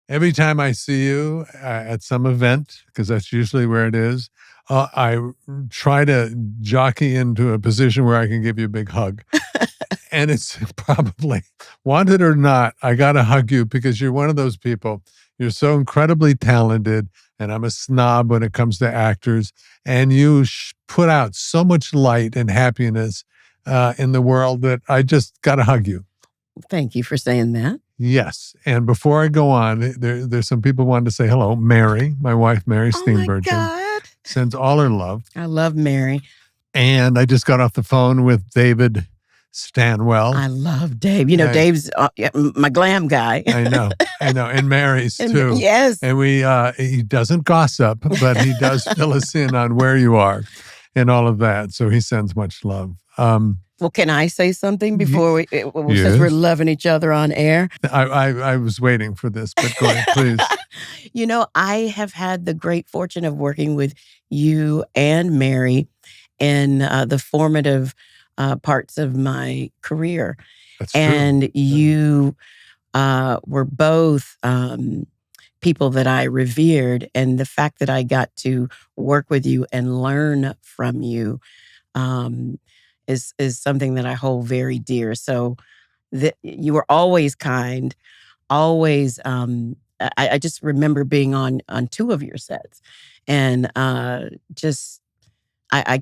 every time I see you at some event, because that's usually where it is, I try to jockey into a position where I can give you a big hug. And it's probably, want it or not, I got to hug you because you're one of those people. You're so incredibly talented, and I'm a snob when it comes to actors. And you put out so much light and happiness in the world that I just got to hug you. Thank you for saying that. Yes. And before I go on, there's some people wanting to say hello. Mary, my wife, Mary Steenburgen, Oh my God. sends all her love. I love Mary. And I just got off the phone with David Stanwell. I love Dave. You know, Dave's my glam guy. I know. And Mary's too. Yes. And he doesn't gossip, but he does fill us in on where you are and all of that. So he sends much love. Well, can I say something before yes. since we're loving each other on air? I was waiting for this, but go ahead, please. You know, I have had the great fortune of working with you and Mary in the formative parts of my career. That's true. And you were both people that I revered. And the fact that I got to work with you and learn from you is something that I hold very dear. So you were always kind, always. I just remember being on two of your sets, and I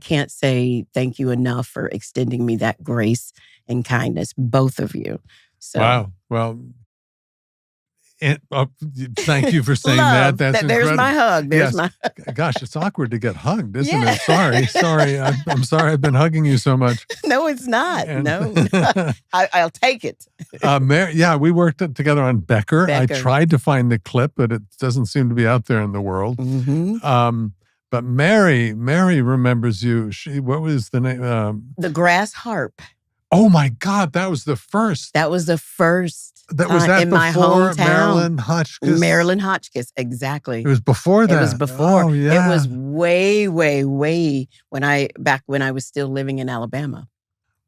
can't say thank you enough for extending me that grace and kindness, both of you. So, wow. Well, thank you for saying that. That's there's incredible. my hug. There's my Gosh, it's awkward to get hugged, isn't it? Sorry. I'm sorry I've been hugging you so much. No, it's not. No. I'll take it. Mary, we worked together on Becker. I tried to find the clip, but it doesn't seem to be out there in the world. Mm-hmm. But Mary remembers you. What was the name? The Grass Harp. Oh my God, that was the first. That was the first. That was that in before my hometown. Marilyn Hotchkiss? Marilyn Hotchkiss, exactly. It was before that. It was before. Oh, yeah. It was way, way, way when I was still living in Alabama.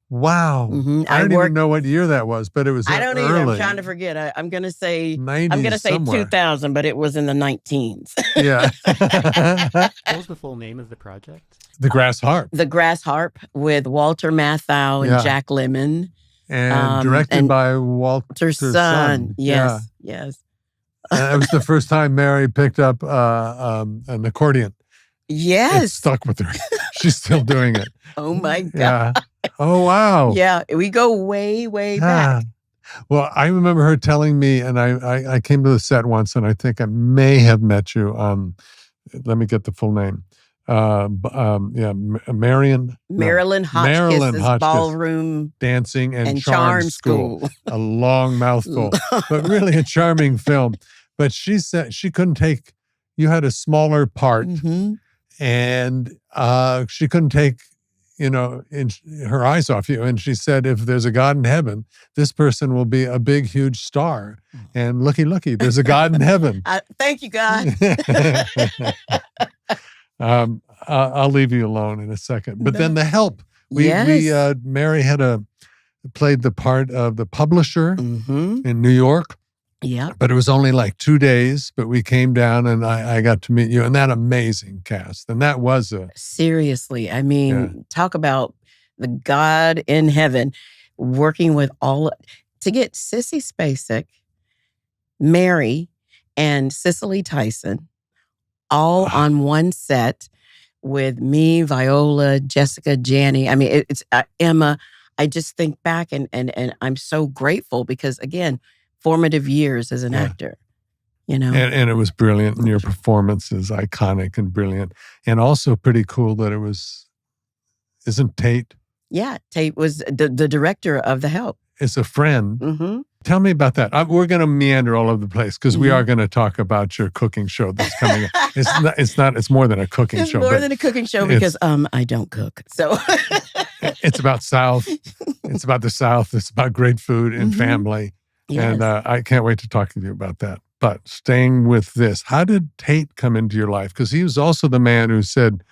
Wow. Mm-hmm. I don't even know what year that was, but it was I don't early. either. I'm trying to forget. I'm going to say 2000, but it was in the 19s. Yeah. What was the full name of the project? The Grass Harp. The Grass Harp with Walter Matthau and Jack Lemmon. And directed by Walter's son. Yes. And it was the first time Mary picked up an accordion. Yes. It stuck with her. She's still doing it. Oh my God. Yeah. Oh, wow. Yeah. We go way, way back. Well, I remember her telling me, and I came to the set once, and I think I may have met you on, let me get the full name. Marilyn Hotchkiss Ballroom Dancing and Charm School. A long mouthful, but really a charming film. But she said she couldn't take, you had a smaller part, and she couldn't take, her eyes off you. And she said, if there's a God in heaven, this person will be a big, huge star. And looky, there's a God in heaven. Thank you, God. I'll leave you alone in a second. But then The Help. Mary had played the part of the publisher in New York. Yeah. But it was only like 2 days, but we came down and I got to meet you and that amazing cast. And that was seriously, I mean, talk about the God in heaven working with to get Sissy Spacek, Mary, and Cicely Tyson all on one set with me, Viola, Jessica, Janny. I mean, it's Emma. I just think back and I'm so grateful because, again, formative years as an actor, And it was brilliant. And your performance is iconic and brilliant. And also pretty cool that isn't Tate? Yeah, Tate was the director of The Help. Is a friend. Mm-hmm. Tell me about that. We're going to meander all over the place because we are going to talk about your cooking show that's coming up. It's more than a cooking show. It's more than a cooking show because I don't cook. So it's about South. It's about the South. It's about great food and family. Yes. And I can't wait to talk to you about that. But staying with this, how did Tate come into your life? Because he was also the man who said,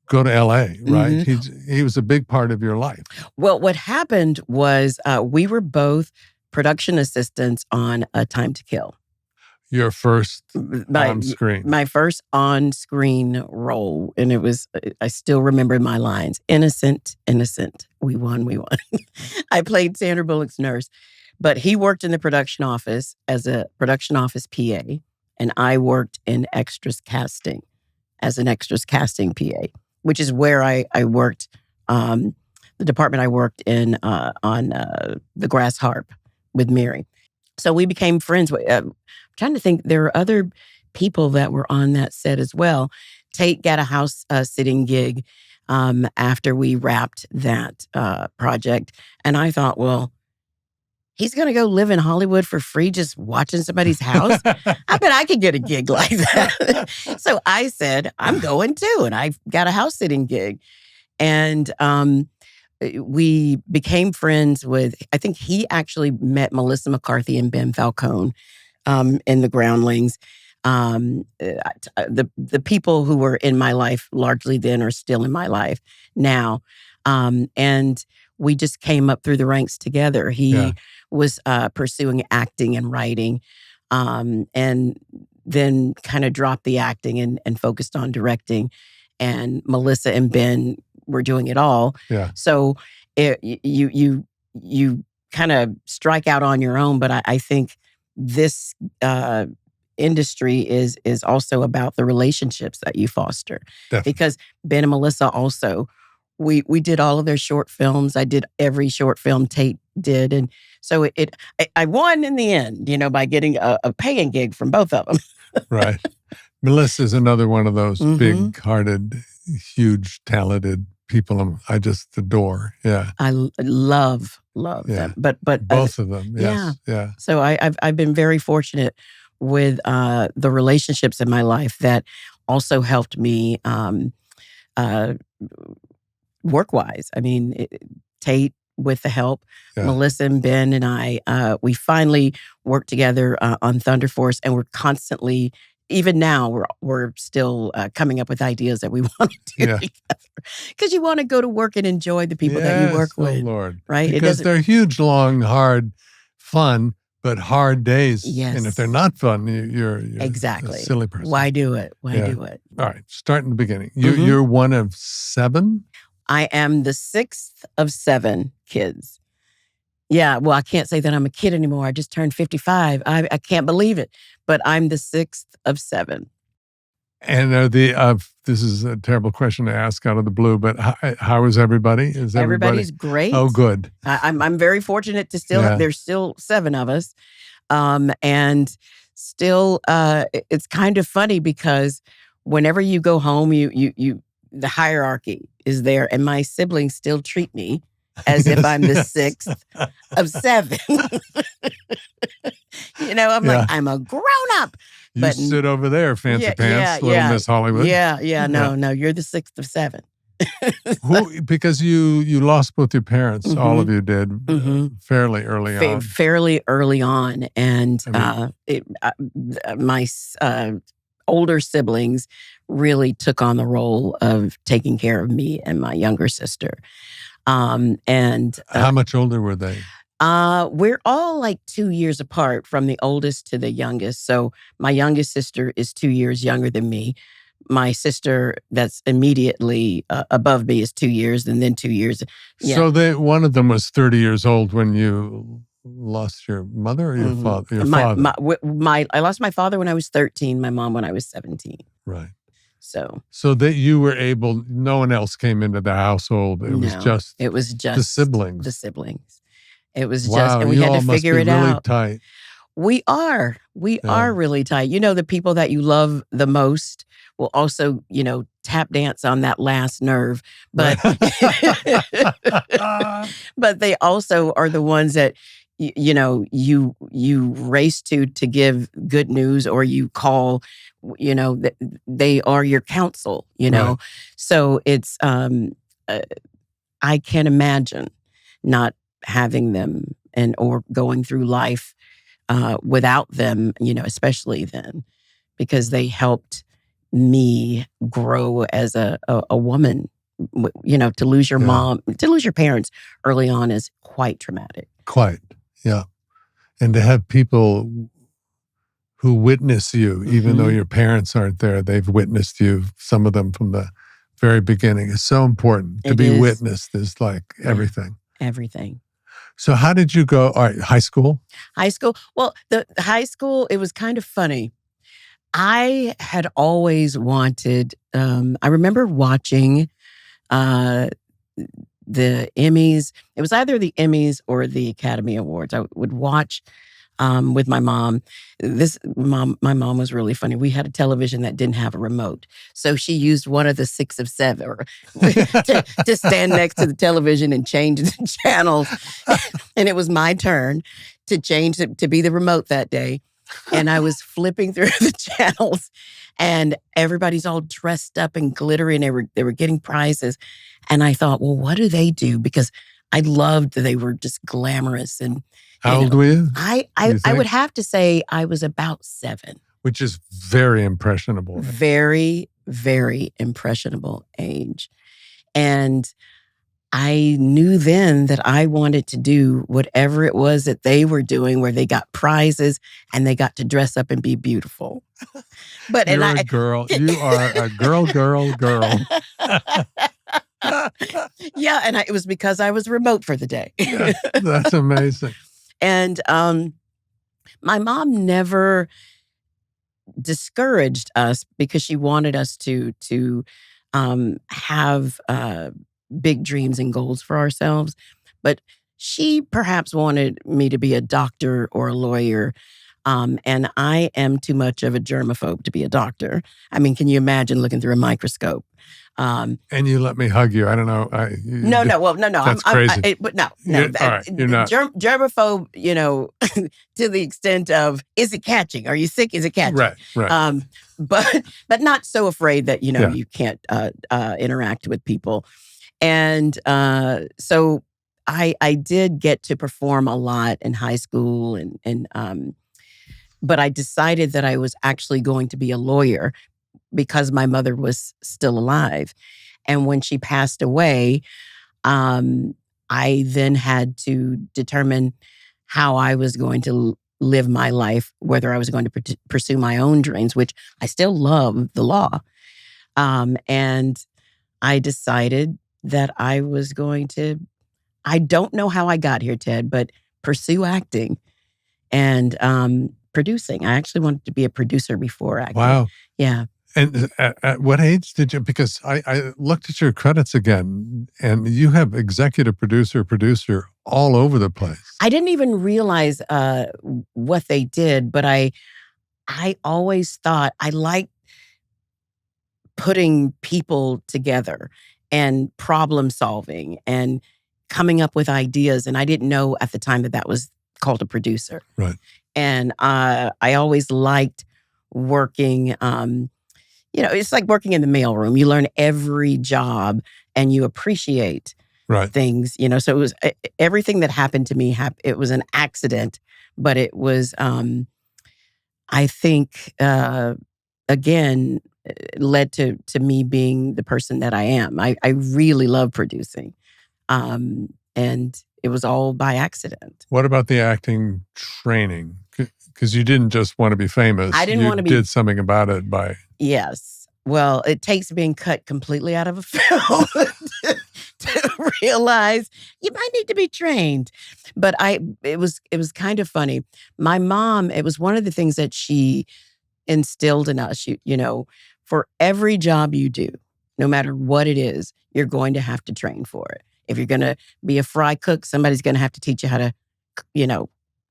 go to L.A., right? He was a big part of your life. Well, what happened was we were both production assistants on A Time to Kill. Your first on screen. My first on-screen role. And it was, I still remember my lines. Innocent, innocent. We won, we won. I played Sandra Bullock's nurse. But he worked in the production office as a production office PA. And I worked in extras casting as an extras casting PA, which is where I worked, the department I worked in on the Grass Harp with Mary. So we became friends. I'm trying to think, there were other people that were on that set as well. Tate got a house sitting gig after we wrapped that project. And I thought, well, he's going to go live in Hollywood for free just watching somebody's house? I bet I could get a gig like that. So I said, I'm going too. And I got a house sitting gig. And we became friends with, I think he actually met Melissa McCarthy and Ben Falcone in the Groundlings. The people who were in my life largely then are still in my life now. And we just came up through the ranks together. He was pursuing acting and writing, and then kind of dropped the acting and focused on directing. And Melissa and Ben were doing it all. Yeah. So you kind of strike out on your own. But I think this industry is also about the relationships that you foster. Definitely. Because Ben and Melissa also, we did all of their short films. I did every short film Tate did. And so I won in the end, by getting a paying gig from both of them. Right. Melissa's another one of those big-hearted, huge, talented people I just adore. Yeah. I love them. But both of them. Yes. Yeah. So I've been very fortunate with the relationships in my life that also helped me work-wise. I mean, Tate with the help, Melissa and Ben and I, we finally worked together on Thunder Force, and we're constantly, even now, we're still coming up with ideas that we want to do together. Because you want to go to work and enjoy the people that you work with. Oh, Lord. Right? Because they're huge, long, hard, fun, but hard days. Yes. And if they're not fun, you're exactly a silly person. Why do it? Why do it? All right. Start in the beginning. You're one of 7? I am the 6th of 7 kids. Yeah, well, I can't say that I'm a kid anymore. I just turned 55. I can't believe it. But I'm the 6th of 7. And this is a terrible question to ask out of the blue, but how is everybody? Everybody's great. Oh, good. I'm very fortunate to still have, there's still 7 of us. And still, it's kind of funny because whenever you go home, you the hierarchy is there, and my siblings still treat me as if I'm the 6th of 7. I'm like, I'm a grown-up. You sit over there, fancy pants, little Miss Hollywood. No, you're the 6th of 7. Because you lost both your parents, all of you did, fairly early on. Fairly early on. And my older siblings really took on the role of taking care of me and my younger sister. And how much older were they? We're all like 2 years apart from the oldest to the youngest. So my youngest sister is 2 years younger than me. My sister that's immediately above me is 2 years, and then 2 years. Yeah. So one of them was 30 years old when you lost your mother or your father? Your father. I lost my father when I was 13, my mom when I was 17. Right. So that you were able, no one else came into the household. It was just the siblings. The siblings. It was wow, and we had to figure it really out. Tight. We are really tight. The people that you love the most will also, tap dance on that last nerve. But but they also are the ones that you race to give good news, or you call, they are your counsel, Right. So it's I can't imagine not having them or going through life without them, especially then, because they helped me grow as a woman. To lose your mom, to lose your parents early on is quite traumatic. Quite, yeah. And to have people who witness you, even though your parents aren't there. They've witnessed you, some of them from the very beginning. It's so important. To be witnessed is like everything. Everything. So how did you go? All right, high school? High school. Well, the high school, it was kind of funny. I had always wanted, I remember watching the Emmys. It was either the Emmys or the Academy Awards. I would watch with my mom. My mom was really funny. We had a television that didn't have a remote. So she used one of the 6 of 7 to stand next to the television and change the channels. And it was my turn to change it, to be the remote that day. And I was flipping through the channels and everybody's all dressed up and glittery and they were getting prizes. And I thought, well, what do they do? Because I loved that they were just glamorous. And how old were you? I would have to say I was about 7. Which is very impressionable. Very, very impressionable age. And I knew then that I wanted to do whatever it was that they were doing, where they got prizes and they got to dress up and be beautiful. But You're a girl. You are a girl. Yeah, and it was because I was remote for the day. Yeah, that's amazing. And my mom never discouraged us because she wanted us to have big dreams and goals for ourselves. But she perhaps wanted me to be a doctor or a lawyer. And I am too much of a germaphobe to be a doctor. I mean, can you imagine looking through a microscope? And you let me hug you. I don't know. No. That's crazy. But no. All right, you're not. Germaphobe, to the extent of, is it catching? Are you sick? Is it catching? Right. But not so afraid that, you can't interact with people. And so I did get to perform a lot in high school but I decided that I was actually going to be a lawyer because my mother was still alive. And when she passed away, I then had to determine how I was going to live my life, whether I was going to pursue my own dreams, which I still love the law. And I decided that I was going to, I don't know how I got here, Ted, but pursue acting and producing. I actually wanted to be a producer before acting. Wow. Yeah. And at what age did you, because I looked at your credits again, and you have executive producer all over the place. I didn't even realize what they did, but I always thought I liked putting people together and problem solving and coming up with ideas. And I didn't know at the time that was called a producer. Right. And I always liked working, it's like working in the mailroom. You learn every job and you appreciate things, so it was everything that happened to me. It was an accident, but it was, I think, again, led to me being the person that I am. I really love producing. And it was all by accident. What about the acting training? Because you didn't just want to be famous. I didn't want to be. You did something about it by. Yes. Well, it takes being cut completely out of a film to realize you might need to be trained. But it was kind of funny. My mom, it was one of the things that she instilled in us, for every job you do, no matter what it is, you're going to have to train for it. If you're going to be a fry cook, somebody's going to have to teach you how to,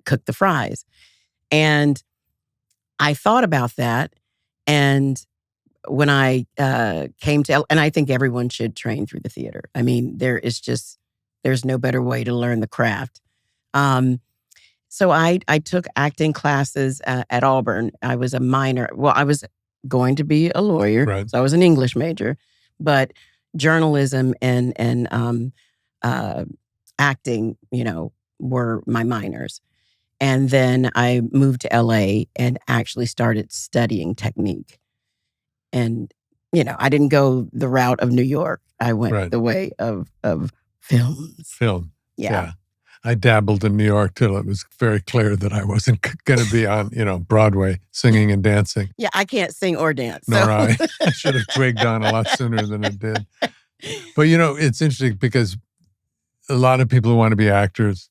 cook the fries. And I thought about that. And when I came to, and I think everyone should train through the theater. I mean, there's no better way to learn the craft. So I took acting classes at Auburn. I was a minor. Well, I was going to be a lawyer. Right. So I was an English major, but journalism and acting, were my minors. And then I moved to LA and actually started studying technique. And, I didn't go the route of New York. I went the way of films. Film. Yeah. I dabbled in New York till it was very clear that I wasn't going to be on, Broadway singing and dancing. Yeah, I can't sing or dance. Nor I. I should have twigged on a lot sooner than it did. But, it's interesting because a lot of people who want to be actors,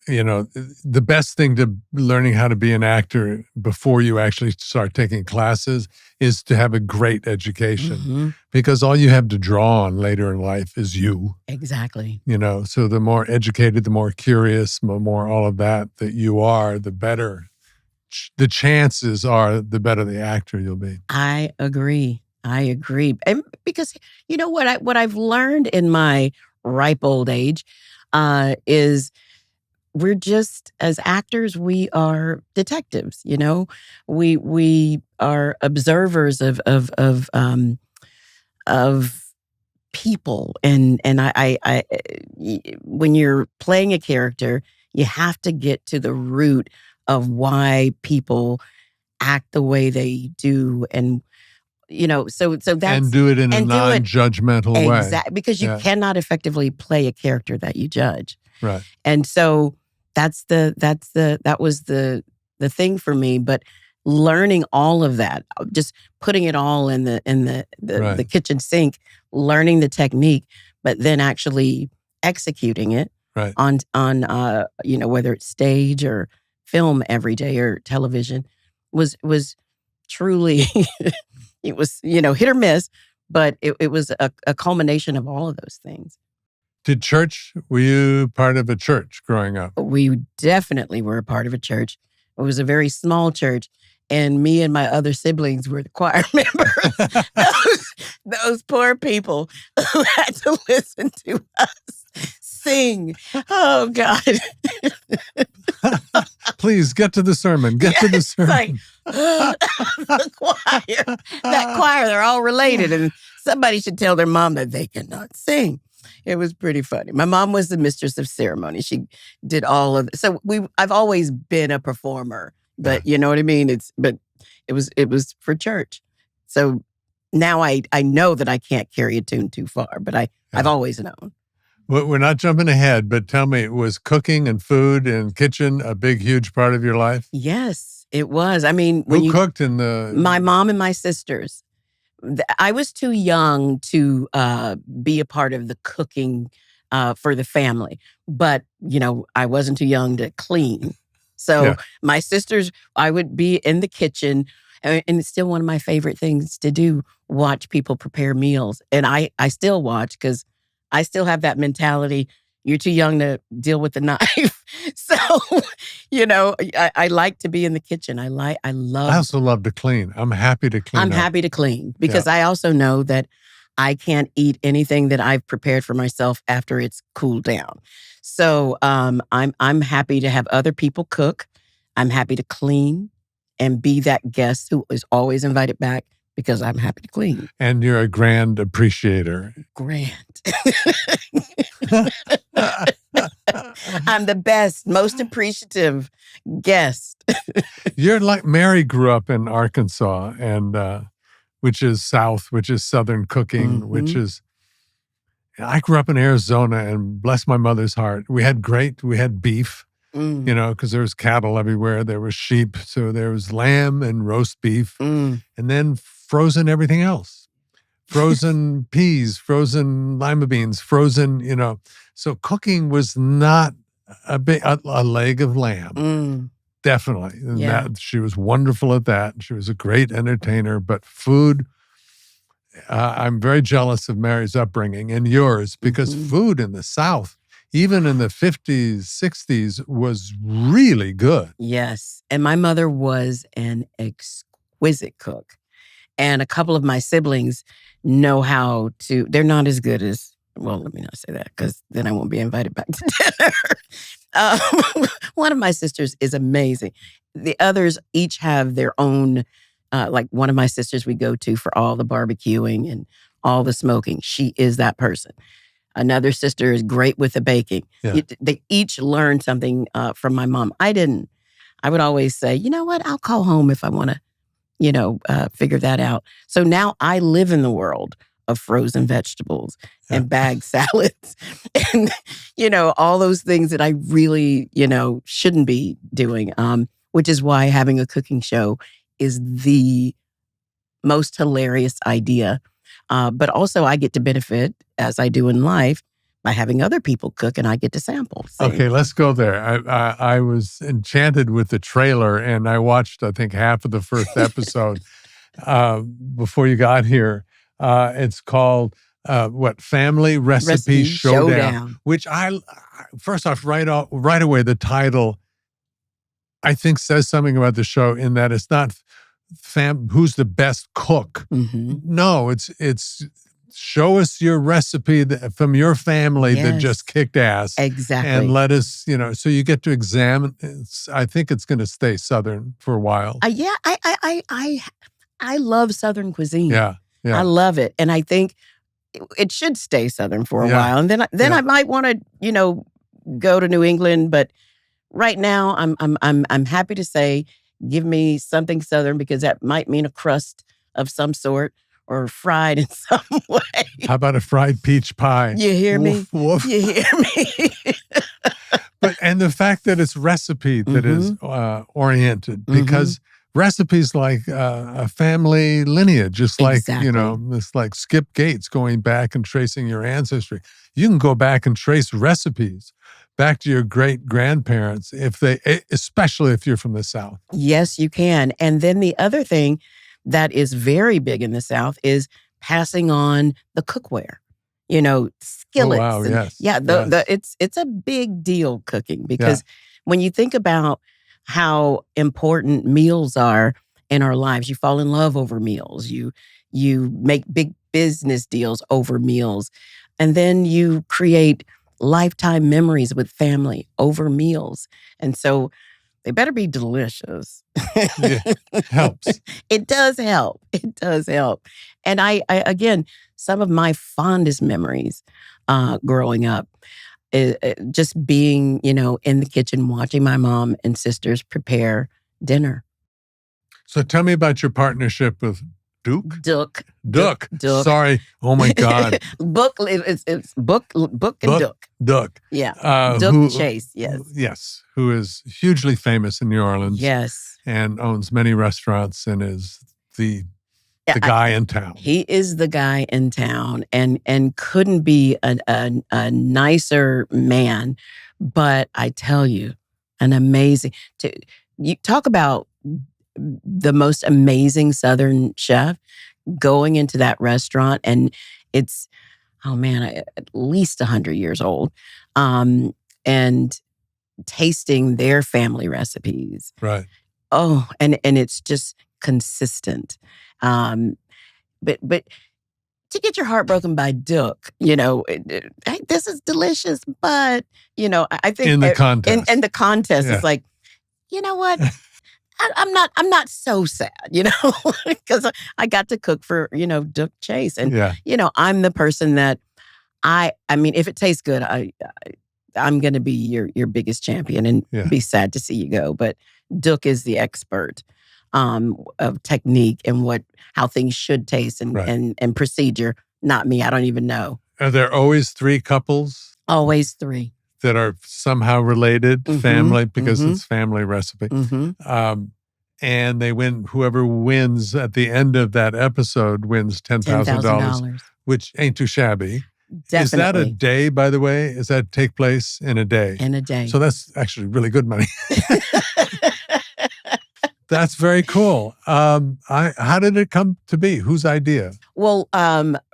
the best thing to learning how to be an actor before you actually start taking classes is to have a great education, because all you have to draw on later in life is you. Exactly. So the more educated, the more curious, the more all of that you are, the better the chances are, the better the actor you'll be. I agree. And because what I've learned in my ripe old age is we're just, as actors, we are detectives. We are observers of people, and I when you're playing a character, you have to get to the root of why people act the way they do, and so that's, and do it in a non-judgmental way. Exactly, because you cannot effectively play a character that you judge. Right. And so that was the thing for me. But learning all of that, just putting it all in the kitchen sink, learning the technique, but then actually executing it on whether it's stage or film every day or television was truly it was hit or miss, but it was a culmination of all of those things. Were you part of a church growing up? We definitely were a part of a church. It was a very small church, and me and my other siblings were the choir members. those poor people who had to listen to us sing. Oh, God. Please get to the sermon. Get to the sermon. Like, the choir. That choir, they're all related, and somebody should tell their mom that they cannot sing. It was pretty funny. My mom was the mistress of ceremony. She did all of it. So I've always been a performer, but you know what I mean? It was for church. So now I know that I can't carry a tune too far, but I've always known. Well, we're not jumping ahead, but tell me, was cooking and food and kitchen a big, huge part of your life? Yes, it was. I mean, who cooked in my mom and my sisters. I was too young to be a part of the cooking for the family, but I wasn't too young to clean. So my sisters, I would be in the kitchen, and it's still one of my favorite things to do: watch people prepare meals. And I still watch because I still have that mentality. You're too young to deal with the knife. So, I like to be in the kitchen. I also love to clean. I'm happy to clean. Happy to clean because I also know that I can't eat anything that I've prepared for myself after it's cooled down. So, I'm happy to have other people cook. I'm happy to clean and be that guest who is always invited back because I'm happy to clean. And you're a grand appreciator. Grand. I'm the best, most appreciative guest. You're like Mary grew up in Arkansas, and which is Southern cooking, which is. I grew up in Arizona, and bless my mother's heart, we had beef, because there was cattle everywhere. There was sheep, so there was lamb and roast beef, and then frozen everything else. Frozen peas, frozen lima beans, frozen, So cooking was not a leg of lamb. Definitely. And she was wonderful at that. She was a great entertainer. But food, I'm very jealous of Mary's upbringing and yours, because food in the South, even in the 50s, 60s, was really good. Yes. And my mother was an exquisite cook. And a couple of my siblings know how to, they're not as good as, well, let me not say that because then I won't be invited back to dinner. One of my sisters is amazing. The others each have their own, like one of my sisters we go to for all the barbecuing and all the smoking. She is that person. Another sister is great with the baking. Yeah. They each learned something from my mom. I didn't. I would always say, you know what, I'll call home if I want to, figure that out. So now I live in the world of frozen vegetables and bagged salads and, all those things that I really, shouldn't be doing. Which is why having a cooking show is the most hilarious idea. But also I get to benefit, as I do in life, by having other people cook and I get to sample. Okay, let's go there. I was enchanted with the trailer and I watched, I think, half of the first episode before you got here. It's called, Family Recipe Showdown. Which first off, right away, the title, I think, says something about the show in that it's not who's the best cook. Mm-hmm. No, it's show us your recipe from your family that just kicked ass. Exactly. And let us, so you get to examine. I think it's going to stay Southern for a while. Yeah, I love Southern cuisine. Yeah. I love it. And I think it should stay Southern for a while. And then I might want to, go to New England, but right now, I'm happy to say, give me something Southern because that might mean a crust of some sort or fried in some way. How about a fried peach pie? You hear me? Woof, woof. You hear me? And the fact that it's recipe that is oriented, because recipes like a family lineage, just like, it's like Skip Gates going back and tracing your ancestry. You can go back and trace recipes back to your great-grandparents, especially if you're from the South. Yes, you can. And then the other thing that is very big in the South is passing on the cookware. Skillets. Oh, wow, yes. Yeah, it's a big deal cooking because when you think about how important meals are in our lives, you fall in love over meals. You make big business deals over meals. And then you create lifetime memories with family over meals. And so they better be delicious. Yeah, helps. It does help. It does help. And I again, some of my fondest memories growing up, just being, in the kitchen, watching my mom and sisters prepare dinner. So tell me about your partnership with Duke. Sorry. Oh my God. It's Book and Duke. Duke. Yeah. Duke Chase. Yes. Yes. Who is hugely famous in New Orleans. Yes. And owns many restaurants and is the guy in town. He is the guy in town and couldn't be a nicer man. But I tell you, you talk about the most amazing Southern chef going into that restaurant, and it's, at least 100 years old, and tasting their family recipes. Right. Oh, and it's just consistent. But to get your heart broken by Duke, hey, this is delicious, but, I think in the contest. In the contest, it's like, you know what? I'm not so sad, because I got to cook for, Duke Chase. And, I'm the person that if it tastes good, I'm going to be your biggest champion and be sad to see you go. But Duke is the expert of technique and how things should taste and procedure. Not me. I don't even know. Are there always 3 couples? Always 3. That are somehow related, family, because it's family recipe. And they win. Whoever wins at the end of that episode wins $10,000, which ain't too shabby. Definitely. Is that a day, by the way? Does that take place in a day? In a day. So that's actually really good money. That's very cool. How did it come to be? Whose idea? Well,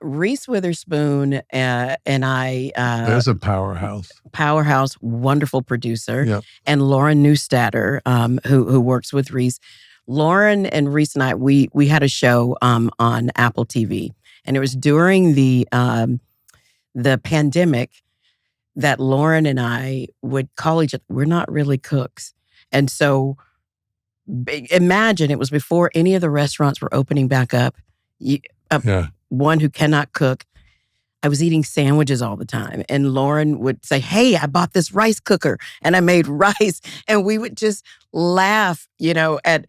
Reese Witherspoon and I. There's a powerhouse. Powerhouse, wonderful producer. Yep. And Lauren Neustatter, who works with Reese. Lauren and Reese and I, we had a show on Apple TV. And it was during the pandemic that Lauren and I would call each other. We're not really cooks. And so imagine it was before any of the restaurants were opening back up. One who cannot cook. I was eating sandwiches all the time. And Lauren would say, hey, I bought this rice cooker and I made rice. And we would just laugh, at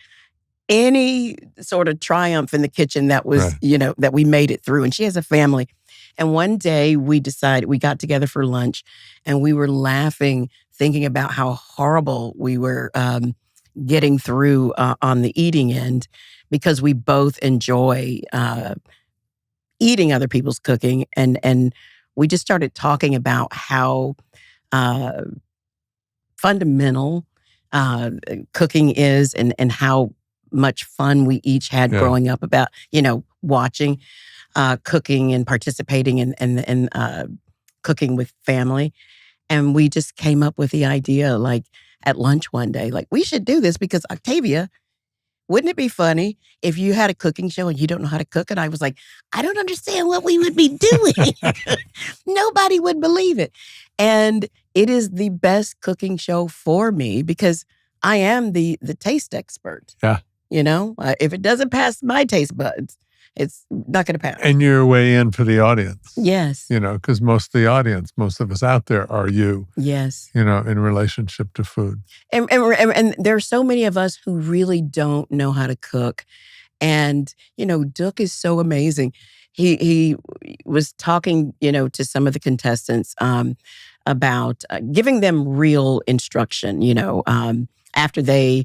any sort of triumph in the kitchen that was, Right. that we made it through. And she has a family. And one day we got together for lunch and we were laughing, thinking about how horrible we were getting through on the eating end, because we both enjoy eating other people's cooking. And we just started talking about how fundamental cooking is, and how much fun we each had growing up about, watching cooking and participating in cooking with family. And we just came up with the idea, like at lunch one day, like, we should do this because, Octavia, wouldn't it be funny if you had a cooking show and you don't know how to cook? And I was like, I don't understand what we would be doing. Nobody would believe it. And it is the best cooking show for me because I am the taste expert. Yeah. If it doesn't pass my taste buds, it's not going to pass. And you're way in for the audience. Yes. Because most of us out there are you. Yes. In relationship to food. And there are so many of us who really don't know how to cook. And, Duke is so amazing. He was talking, to some of the contestants about giving them real instruction, after they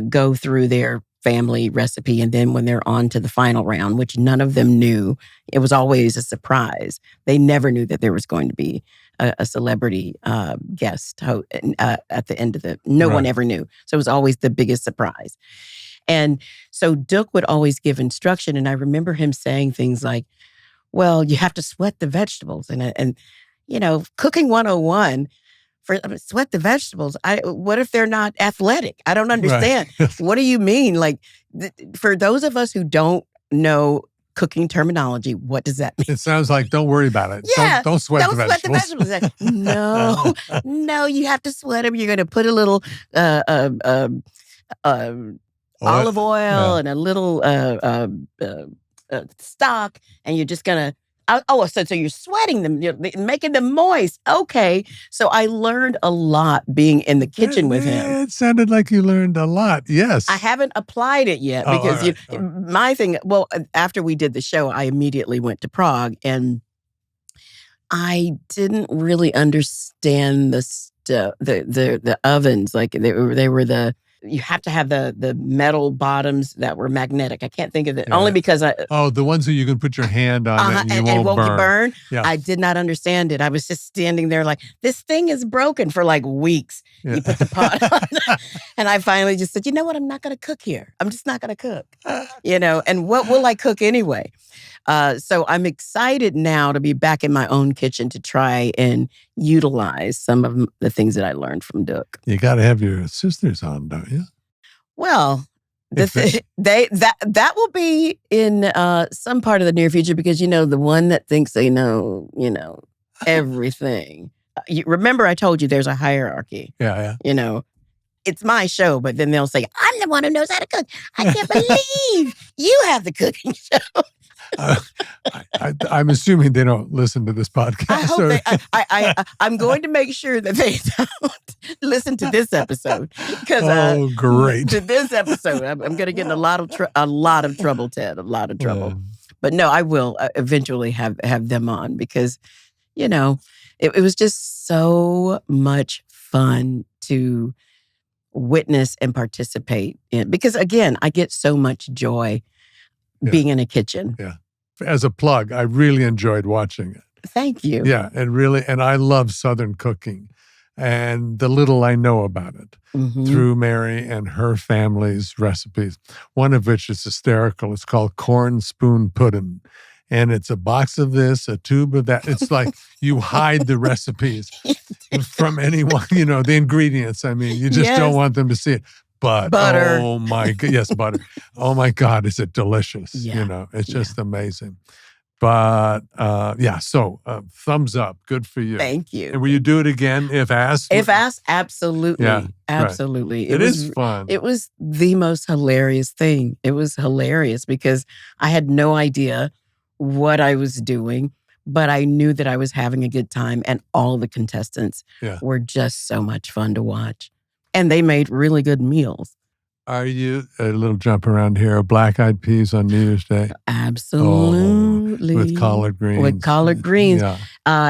go through their family recipe. And then when they're on to the final round, which none of them knew, it was always a surprise. They never knew that there was going to be a celebrity guest at the end of no one ever knew. So it was always the biggest surprise. And so Duke would always give instruction. And I remember him saying things like, well, you have to sweat the vegetables. And cooking 101, for sweat the vegetables. What if they're not athletic? I don't understand. Right. What do you mean? Like, for those of us who don't know cooking terminology, what does that mean? It sounds like, don't worry about it. Yeah, don't sweat the vegetables. No, you have to sweat them. You're going to put a little olive oil and a little stock, and you're just going to, so you're sweating them, you're making them moist. Okay. So I learned a lot being in the kitchen with him. It sounded like you learned a lot. Yes. I haven't applied it yet because my thing, after we did the show, I immediately went to Prague, and I didn't really understand the ovens. Like they were you have to have the metal bottoms that were magnetic. I can't think of it. Only because the ones that you can put your hand on and you won't burn. Yeah. I did not understand it. I was just standing there like, this thing is broken for like weeks. Yeah. You put the pot on. And I finally just said, you know what? I'm not going to cook here. I'm just not going to cook. And what will I cook anyway? So I'm excited now to be back in my own kitchen to try and utilize some of the things that I learned from Duke. You got to have your sisters on, don't you? Well, that will be in some part of the near future, because the one that thinks they know, everything. Remember, I told you there's a hierarchy. Yeah. It's my show, but then they'll say, I'm the one who knows how to cook. I can't believe you have the cooking show. I'm assuming they don't listen to this podcast. I hope I'm going to make sure that they don't listen to this episode, because great. To this episode, I'm going to get in a lot of trouble, Ted. A lot of trouble. But no, I will eventually have them on, because it was just so much fun to witness and participate in, because again, I get so much joy being in a kitchen. Yeah. As a plug, I really enjoyed watching it. Thank you. Yeah, and I love Southern cooking, and the little I know about it through Mary and her family's recipes. One of which is hysterical. It's called corn spoon pudding. And it's a box of this, a tube of that. It's like you hide the recipes from anyone, the ingredients. I mean, you just don't want them to see it. But butter. Oh my God, yes, butter. Oh my God, is it delicious? Yeah. It's just amazing. But so thumbs up. Good for you. Thank you. And will you do it again if asked? If asked, absolutely. Yeah, absolutely. Right. It is fun. It was the most hilarious thing. It was hilarious because I had no idea what I was doing, but I knew that I was having a good time, and all the contestants were just so much fun to watch. And they made really good meals. Are you, a little jump around here, Black Eyed Peas on New Year's Day? Absolutely. With collard greens. With collard greens. Yeah.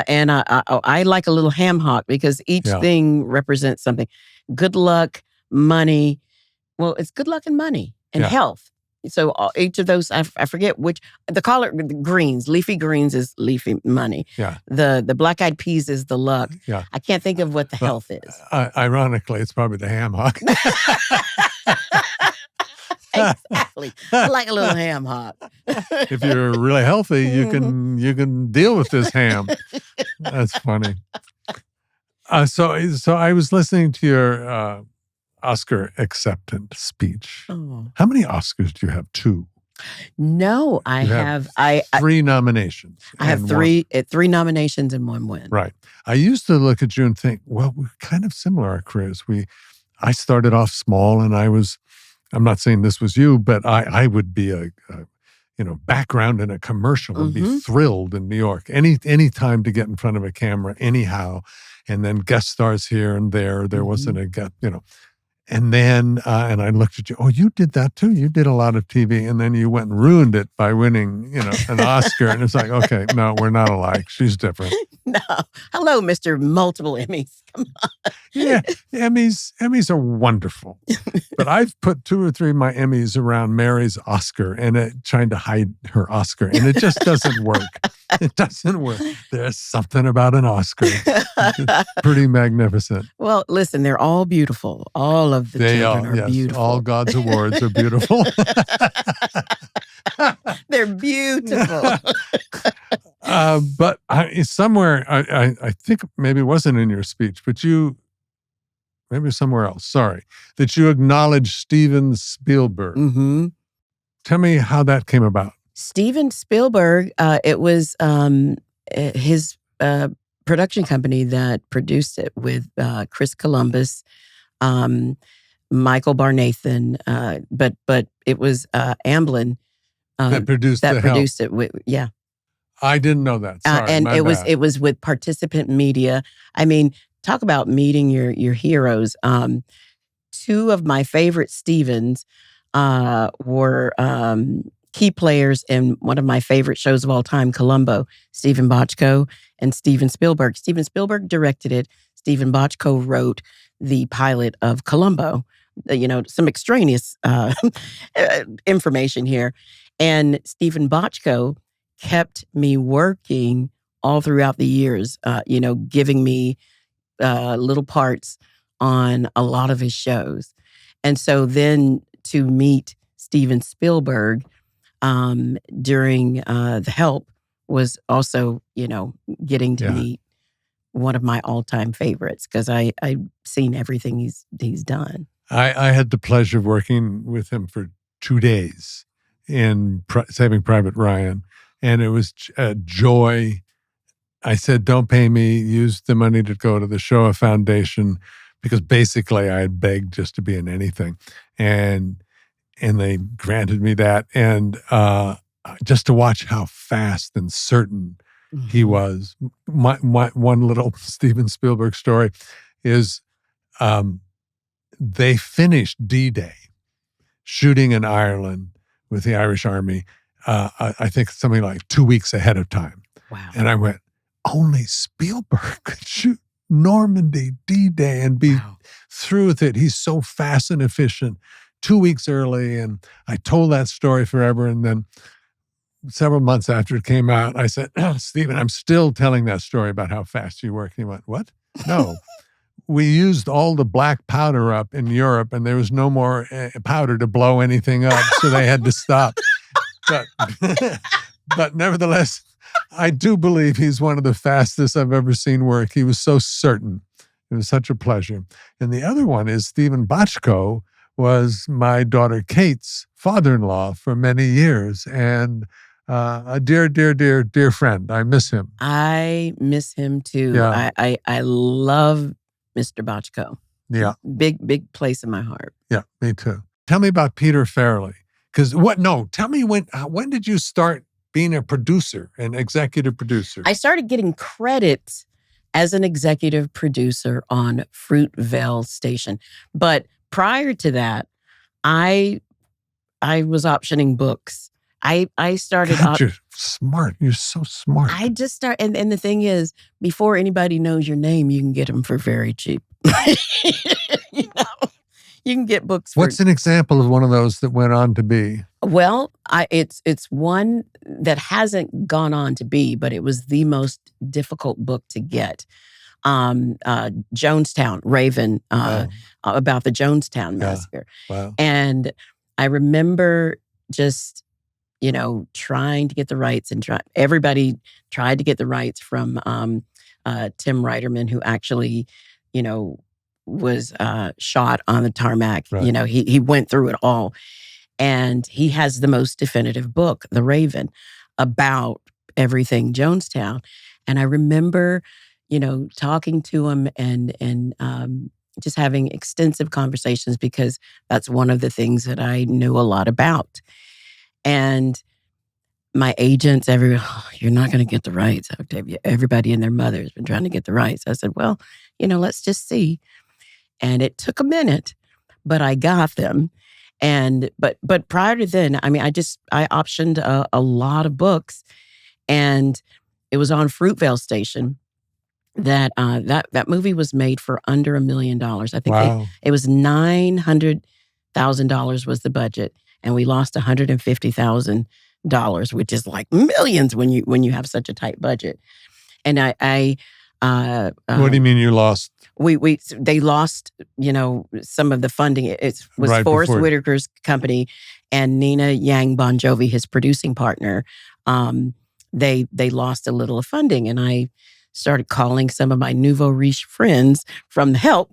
And I like a little ham hock because each thing represents something. Good luck, money. Well, it's good luck and money and health. So each of those, I forget which, the collard greens, leafy greens is leafy money. Yeah. The Black Eyed Peas is the luck. Yeah. I can't think of what the health is. Ironically, it's probably the ham hock. Exactly. I like a little ham hock. If you're really healthy, you can deal with this ham. That's funny. So I was listening to your Oscar acceptance speech. Oh. How many Oscars do you have? 2? No, I have 3 nominations. I have three nominations and 1 win. Right. I used to look at you and think, well, we're kind of similar, our careers. I started off small, and I'm not saying this was you, but I would be a background in a commercial and be thrilled in New York. Any time to get in front of a camera, anyhow, and then guest stars here and there. There wasn't a guest, And then, and I looked at you, oh, you did that too. You did a lot of TV. And then you went and ruined it by winning, an Oscar. And it's like, okay, no, we're not alike. She's different. No. Hello, Mr. Multiple Emmys. Come on. Yeah, Emmys are wonderful. But I've put 2 or 3 of my Emmys around Mary's Oscar and trying to hide her Oscar. And it just doesn't work. It doesn't work. There's something about an Oscar. It's pretty magnificent. Well, listen, they're all beautiful. All of the children are beautiful. All God's awards are beautiful. They're beautiful. But somewhere, I think maybe it wasn't in your speech, but maybe somewhere else, sorry, that you acknowledged Steven Spielberg. Mm-hmm. Tell me how that came about. Steven Spielberg, it was his production company that produced it with Chris Columbus, Michael Barnathan, but it was Amblin that produced it. Yeah. I didn't know that. Sorry, and it was with Participant Media. I mean, talk about meeting your heroes. 2 of my favorite Stevens were key players in one of my favorite shows of all time, Columbo, Steven Bochco and Steven Spielberg. Steven Spielberg directed it. Steven Bochco wrote the pilot of Columbo. Some extraneous information here. And Steven Bochco kept me working all throughout the years, giving me little parts on a lot of his shows. And so then to meet Steven Spielberg during The Help was also, getting to meet one of my all-time favorites because I've seen everything he's done. I had the pleasure of working with him for 2 days in Saving Private Ryan, and it was a joy. I said, don't pay me, use the money to go to the Shoah Foundation, because basically I had begged just to be in anything. And they granted me that. And just to watch how fast and certain he was. My one little Steven Spielberg story is they finished D-Day shooting in Ireland with the Irish Army, I think something like 2 weeks ahead of time. Wow. And I went, only Spielberg could shoot Normandy, D-Day, and be through with it. He's so fast and efficient. 2 weeks early, and I told that story forever. And then several months after it came out, I said, Stephen, I'm still telling that story about how fast you work. And he went, what? No. We used all the black powder up in Europe, and there was no more powder to blow anything up, so they had to stop. But nevertheless, I do believe he's one of the fastest I've ever seen work. He was so certain. It was such a pleasure. And the other one is Steven Bochco was my daughter Kate's father-in-law for many years, and a dear, dear, dear, dear friend. I miss him. I miss him too. Yeah. I love Mr. Bochco. Yeah. Big place in my heart. Yeah, me too. Tell me about Peter Farrelly. Tell me when did you start being a producer, an executive producer? I started getting credit as an executive producer on Fruitvale Station. But prior to that, I was optioning books. I started. God, you're smart. You're so smart. I just start, and the thing is, before anybody knows your name, you can get them for very cheap. You know, you can get books. What's an example of one of those that went on to be? Well, it's one that hasn't gone on to be, but it was the most difficult book to get. Jonestown, Raven, about the Jonestown massacre. Wow. And I remember just, trying to get the rights, and everybody tried to get the rights from Tim Reiterman, who actually, was shot on the tarmac. Right. He went through it all. And he has the most definitive book, The Raven, about everything Jonestown. And I remember, talking to him and just having extensive conversations, because that's one of the things that I knew a lot about. And my agents, you're not going to get the rights, Octavia. Everybody and their mother has been trying to get the rights. I said, well, let's just see. And it took a minute, but I got them. And but prior to then, I optioned a lot of books, and it was on Fruitvale Station that movie was made for under $1 million. I think wow. It was $900,000 was the budget, and we lost $150,000, which is like millions when you have such a tight budget. And what do you mean you lost? They lost, some of the funding. It was right Forrest before. Whitaker's company and Nina Yang Bon Jovi, his producing partner. They lost a little of funding, and I started calling some of my nouveau riche friends from The Help,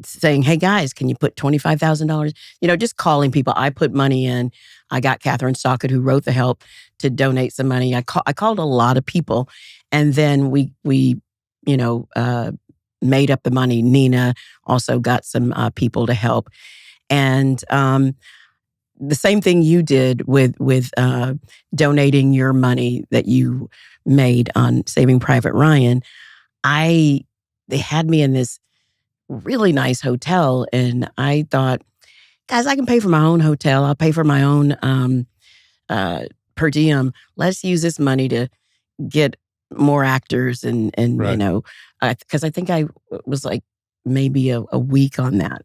saying, "Hey guys, can you put $25,000?" Just calling people. I put money in. I got Catherine Stockett, who wrote The Help, to donate some money. I called a lot of people, and then we made up the money. Nina also got some people to help. And the same thing you did with donating your money that you made on Saving Private Ryan. They had me in this really nice hotel, and I thought, guys, I can pay for my own hotel. I'll pay for my own per diem. Let's use this money to get more actors and right. Because I think I was like maybe a week on that.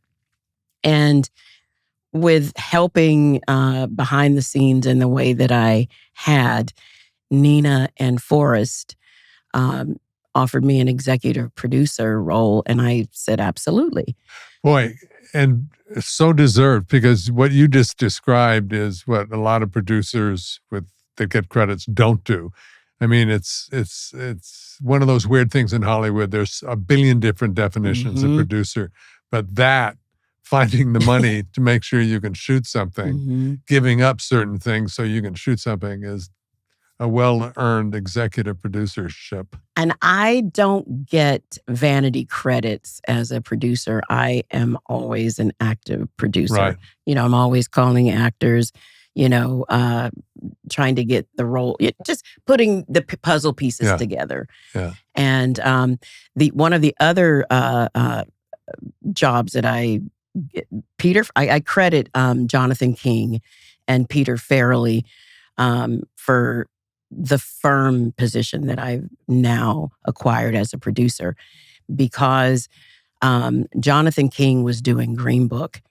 And with helping behind the scenes in the way that I had, Nina and Forrest offered me an executive producer role, and I said, absolutely. Boy, and so deserved, because what you just described is what a lot of producers that get credits don't do. I mean, it's one of those weird things in Hollywood. There's a billion different definitions of producer, but finding the money to make sure you can shoot something, giving up certain things so you can shoot something, is a well-earned executive producership. And I don't get vanity credits as a producer. I am always an active producer. Right. I'm always calling actors, trying to get the role, just putting the puzzle pieces together. Yeah. And one of the other jobs that I credit Jonathan King and Peter Farrelly for the firm position that I've now acquired as a producer, because Jonathan King was doing Green Book.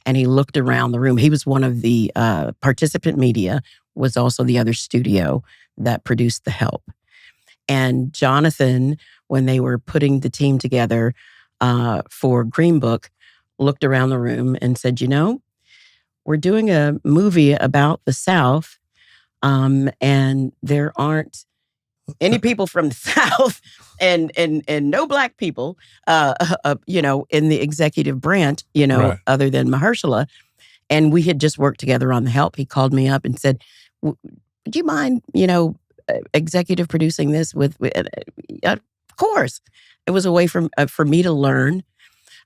And he looked around the room. He was one of the participant media, was also the other studio that produced The Help. And Jonathan, when they were putting the team together for Green Book, looked around the room and said, we're doing a movie about the South, and there aren't any people from the South and no Black people, in the executive branch, right. other than Mahershala. And we had just worked together on The Help. He called me up and said, would you mind, executive producing this with of course. It was a way for me to learn.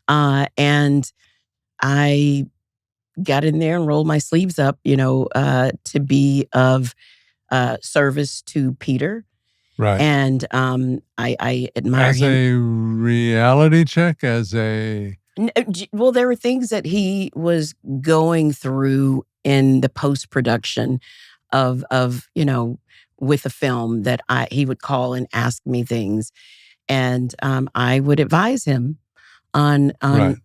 And I got in there and rolled my sleeves up, to be of service to Peter. Right. And I admire as him. As a reality check, as a Well, there were things that he was going through in the post-production of with the film that he would call and ask me things, and I would advise him on Right.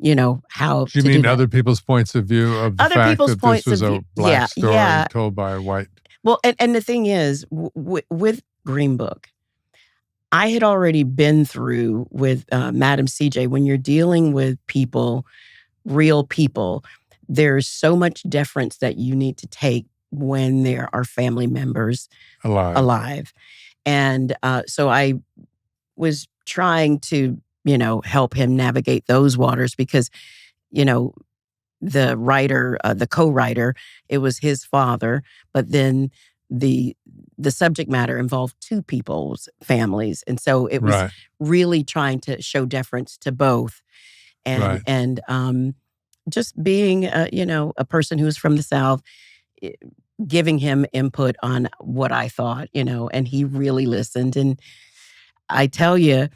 how Do you to mean do that. other people's points of view of the Other fact people's that this points was of a view. black Yeah, story yeah. told by a white? Well, and the thing is, with Green Book, I had already been through with Madam CJ. When you're dealing with people, real people, there's so much deference that you need to take when there are family members alive. And so I was trying to, help him navigate those waters because, the writer, the co-writer, it was his father, but then the subject matter involved two people's families. And so it was really trying to show deference to both. And just being, a person who was from the South, giving him input on what I thought, and he really listened. And I tell you,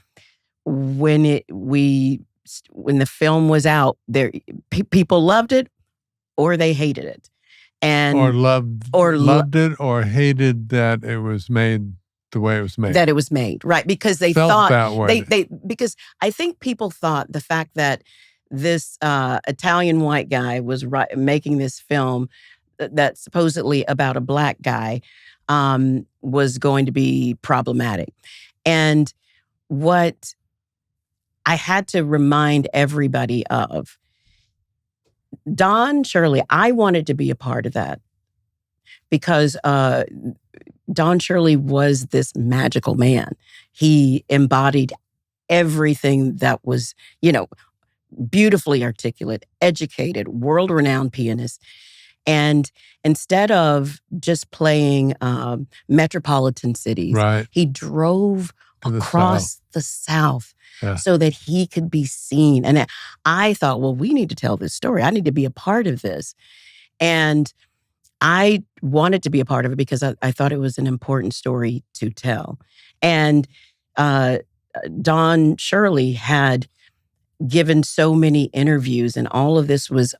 when the film was out, people loved it or they hated it, or loved it or hated that it was made the way it was made. That it was made, right? Because they felt thought that way. Because I think people thought the fact that this Italian white guy was making this film that's supposedly about a black guy was going to be problematic. And what I had to remind everybody of, Don Shirley, I wanted to be a part of that because Don Shirley was this magical man. He embodied everything that was, beautifully articulate, educated, world-renowned pianist. And instead of just playing metropolitan cities, he drove across the South so that he could be seen. And I thought, well, we need to tell this story. I need to be a part of this. And I wanted to be a part of it because I thought it was an important story to tell. And Don Shirley had given so many interviews, and all of this was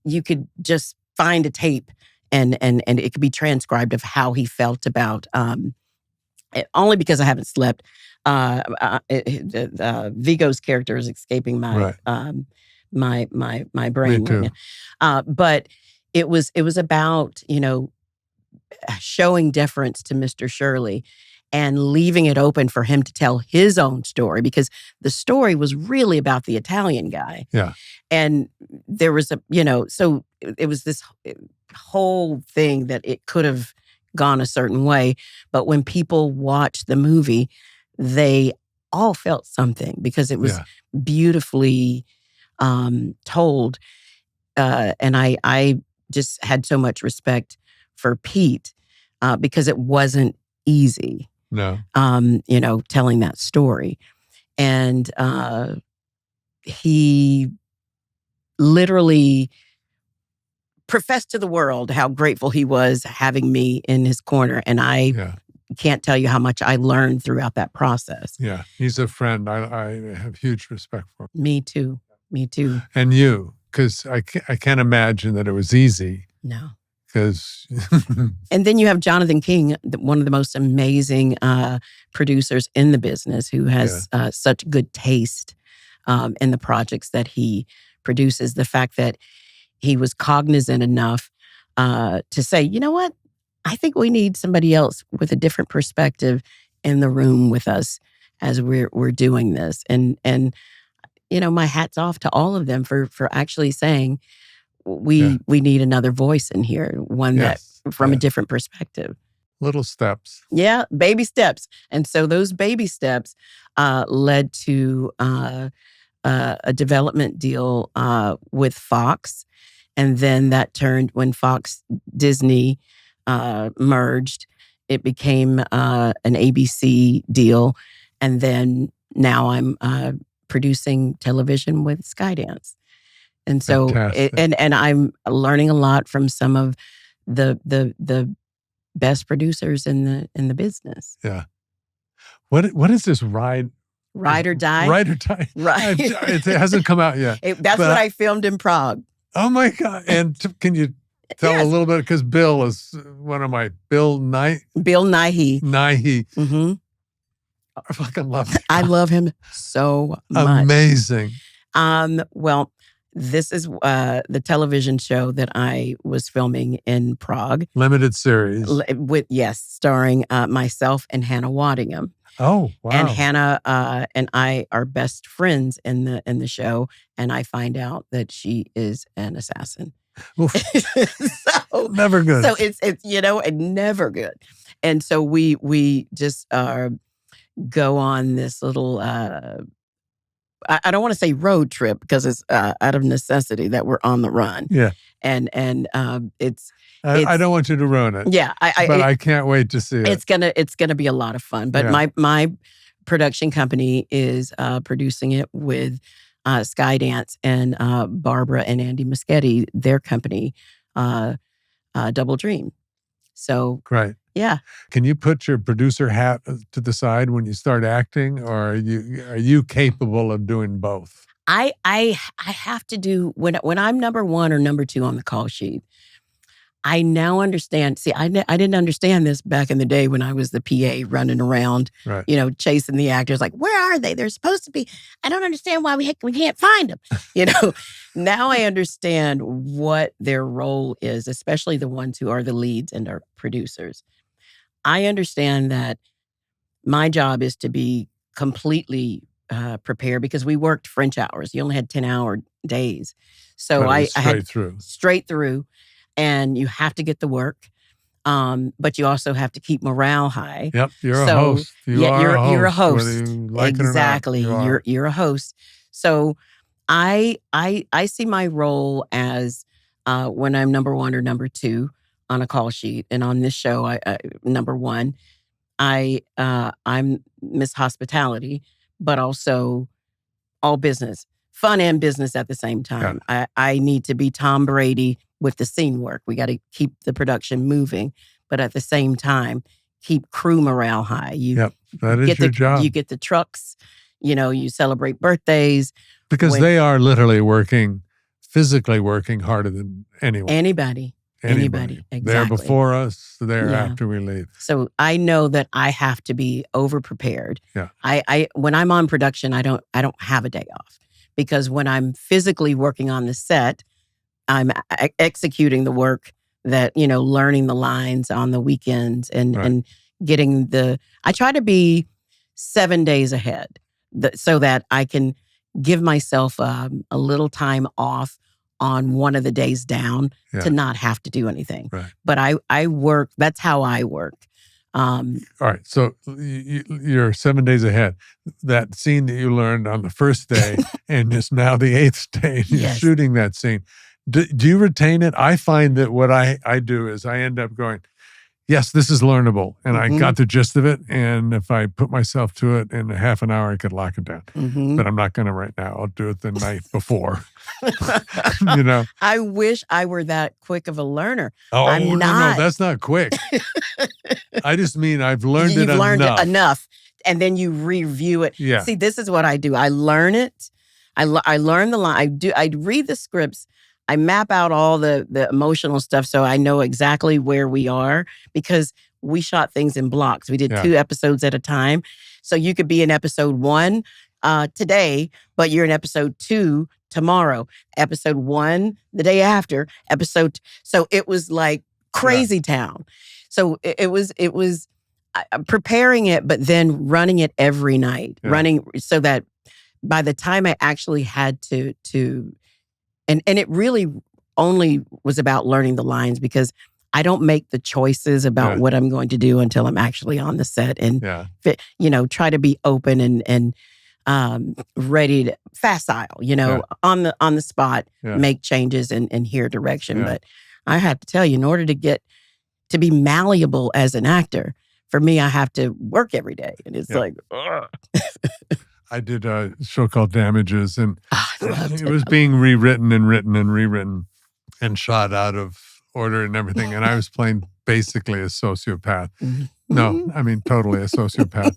you could just find a tape and it could be transcribed of how he felt about, only because I haven't slept. Vigo's character is escaping my my brain. Me too. Right now. But it was about, showing deference to Mr. Shirley and leaving it open for him to tell his own story, because the story was really about the Italian guy. Yeah. And there was so it was this whole thing that it could have gone a certain way. But when people watched the movie, they all felt something because it was beautifully told. And I just had so much respect for Pete because it wasn't easy. No. Telling that story. And he literally professed to the world how grateful he was having me in his corner. And I can't tell you how much I learned throughout that process. Yeah, he's a friend. I have huge respect for him. Me too. And you, because I can't imagine that it was easy. No. Because and then you have Jonathan King, one of the most amazing producers in the business, who has such good taste in the projects that he produces. The fact that he was cognizant enough to say, you know what, I think we need somebody else with a different perspective in the room with us as we're doing this. And my hat's off to all of them for actually saying, we need another voice in here, one that from a different perspective. Little steps. Yeah, baby steps. And so those baby steps led to a development deal with Fox. And then that turned, when Fox Disney merged, it became an ABC deal. And then now I'm producing television with Skydance. And so, and I'm learning a lot from some of the best producers in the business. Yeah. What is this ride Ride or Die. Ride or Die. Right. It hasn't come out yet. That's what I filmed in Prague. Oh my God. And can you tell a little bit? Because Bill is one of my, Bill Nighy. Mm-hmm. I fucking love him. I love him so much. Amazing. Well, this is the television show that I was filming in Prague. Limited series. Starring myself and Hannah Waddingham. Oh, wow. And Hannah and I are best friends in the show, and I find out that she is an assassin. So, never good. So it's never good. And so we just go on this little I don't want to say road trip because it's out of necessity that we're on the run. Yeah. And it's I don't want you to ruin it. Yeah. I can't wait to see it. It's gonna be a lot of fun. But my production company is producing it with Skydance and Barbara and Andy Muschietti, their company, Double Dream. So great. Yeah. Can you put your producer hat to the side when you start acting, or are you capable of doing both? I have to do when I'm number one or number two on the call sheet. I now understand. See, I didn't understand this back in the day when I was the PA running around, right. Chasing the actors. Like, where are they? They're supposed to be. I don't understand why we can't find them. Now I understand what their role is, especially the ones who are the leads and are producers. I understand that my job is to be completely prepared because we worked French hours. You only had 10-hour days. So I had straight through. And you have to get the work, but you also have to keep morale high. Yep, you're a host. You're a host. Whether you like exactly. it or not, You're a host. So I see my role as when I'm number one or number two on a call sheet, and on this show, I number one, I'm Miss Hospitality, but also all business, fun and business at the same time. I need to be Tom Brady with the scene work. We got to keep the production moving, but at the same time, keep crew morale high. That is your job. You get the trucks, you celebrate birthdays. Because they are literally physically working harder than anyone. Anybody. Exactly. They're before us, they're after we leave. So I know that I have to be over prepared. Yeah. I when I'm on production, I don't have a day off, because when I'm physically working on the set, I'm executing the work that, learning the lines on the weekends and getting I try to be 7 days ahead so that I can give myself a little time off on one of the days down to not have to do anything. Right. But I work, that's how I work. All right. So you're 7 days ahead. That scene that you learned on the first day and it's now the 8th day and you're shooting that scene. Do you retain it? I find that what I do is I end up going, yes, this is learnable. And I got the gist of it. And if I put myself to it in a half an hour, I could lock it down. But I'm not going to right now. I'll do it the night before. I wish I were that quick of a learner. Oh, I'm not. No, that's not quick. I just mean I've learned You've learned enough. it enough. And then you review it. Yeah. See, this is what I do. I learn it. I learn the line. I read the scripts. I map out all the emotional stuff so I know exactly where we are, because we shot things in blocks. We did 2 episodes at a time. So you could be in episode 1 today, but you're in episode 2 tomorrow. Episode 1 the day after. So it was like crazy town. So it was preparing it, but then running it every night. Running so that by the time I actually had to And it really only was about learning the lines, because I don't make the choices about what I'm going to do until I'm actually on the set and, try to be open and ready to facile, on the spot, make changes and hear direction. But I have to tell you, in order to be malleable as an actor, for me, I have to work every day. And it's like, ugh. I did a show called Damages, and it was being rewritten and written and rewritten and shot out of order and everything. And I was playing basically a sociopath. No, I mean, totally a sociopath.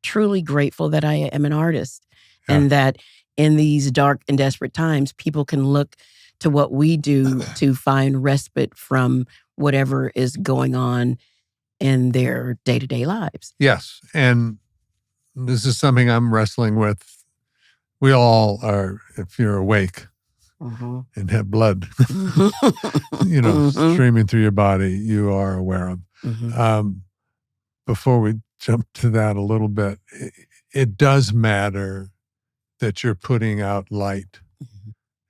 truly grateful that I am an artist, and that in these dark and desperate times, people can look to what we do to find respite from whatever is going on in their day-to-day lives. Yes. And this is something I'm wrestling with. We all are, if you're awake and have blood, streaming through your body, you are aware of. Before we jump to that a little bit, it does matter that you're putting out light,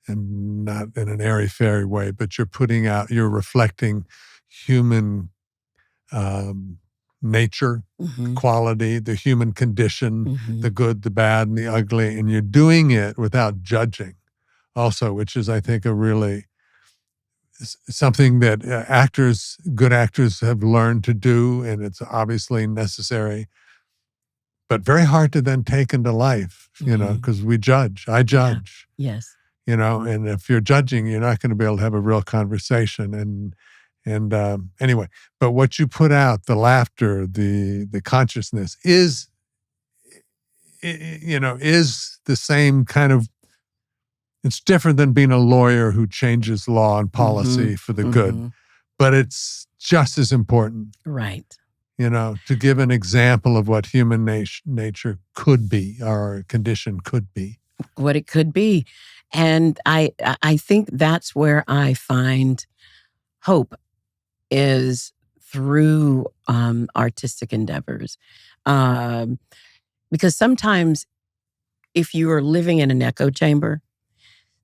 and not in an airy-fairy way, but you're reflecting human nature, quality, the human condition, the good, the bad, and the ugly, and you're doing it without judging also, which is, I think, a really something that good actors have learned to do, and it's obviously necessary, but very hard to then take into life, because we judge. I judge. Yeah. Yes. And if you're judging, you're not going to be able to have a real conversation. And anyway, but what you put out, the laughter, the consciousness is the same kind of, it's different than being a lawyer who changes law and policy for the good, but it's just as important. Right. To give an example of what human nature could be, or condition could be. What it could be. And I think that's where I find hope, is through artistic endeavors. Because sometimes if you are living in an echo chamber,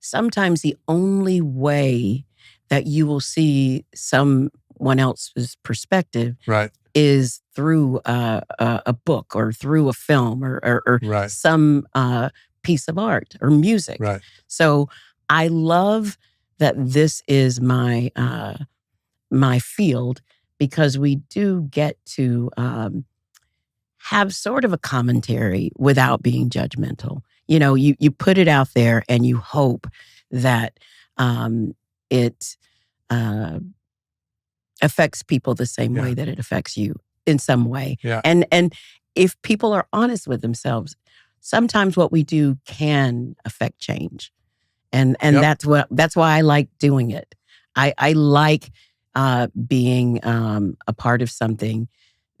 sometimes the only way that you will see someone else's perspective is through a book, or through a film, or some piece of art or music. Right. So I love that this is my my field, because we do get to have sort of a commentary without being judgmental. You put it out there and you hope that it affects people the same way that it affects you in some way. Yeah. And if people are honest with themselves, sometimes what we do can affect change. And that's why I like doing it. I like being a part of something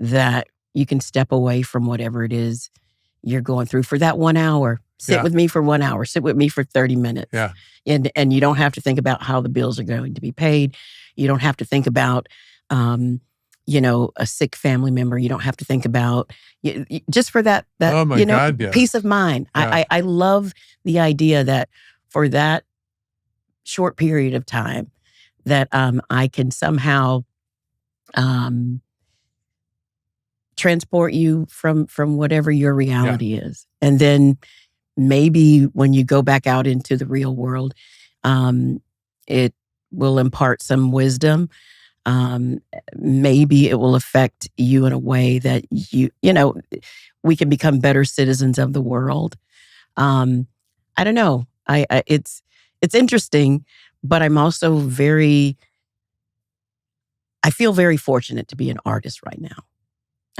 that you can step away from whatever it is you're going through for that 1 hour. Sit with me for 1 hour. Sit with me for 30 minutes. Yeah. And you don't have to think about how the bills are going to be paid. You don't have to think about, a sick family member. You don't have to think about, just for that oh my God, yes. peace of mind. Yeah. I love the idea that for that short period of time, that I can somehow transport you from whatever your reality is. And then maybe when you go back out into the real world, it will impart some wisdom. Maybe it will affect you in a way that we can become better citizens of the world. I don't know. It's interesting, but I'm also I feel very fortunate to be an artist right now.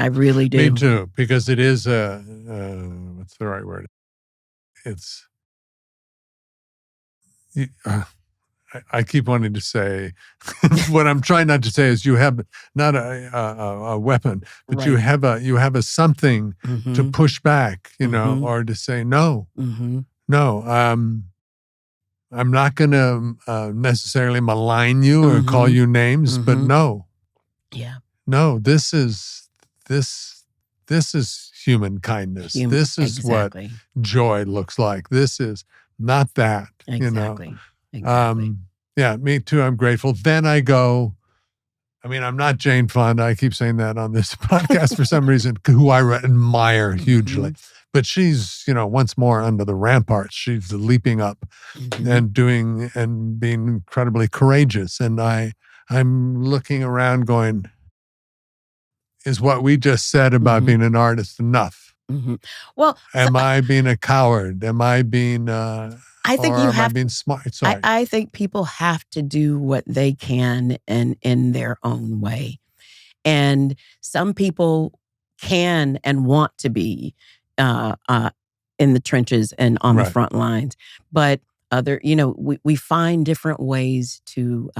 I really do. Me too, because it is what's the right word? It's, I keep wanting to say, what I'm trying not to say is you have not a weapon, but you have a something to push back, or to say no, no. I'm not going to necessarily malign you or call you names, but no. Yeah. No, this is human kindness. This is exactly what joy looks like. This is not that, Exactly. Yeah, me too. I'm grateful. Then I go, I'm not Jane Fonda. I keep saying that on this podcast for some reason, who I admire hugely. But she's, once more under the ramparts. She's leaping up and doing and being incredibly courageous. And I'm looking around going, is what we just said about being an artist enough? Well, am I being a coward? Am I being I think you have being smart? Sorry. I think people have to do what they can and in their own way. And some people can and want to be in the trenches and on the front lines. But we find different ways to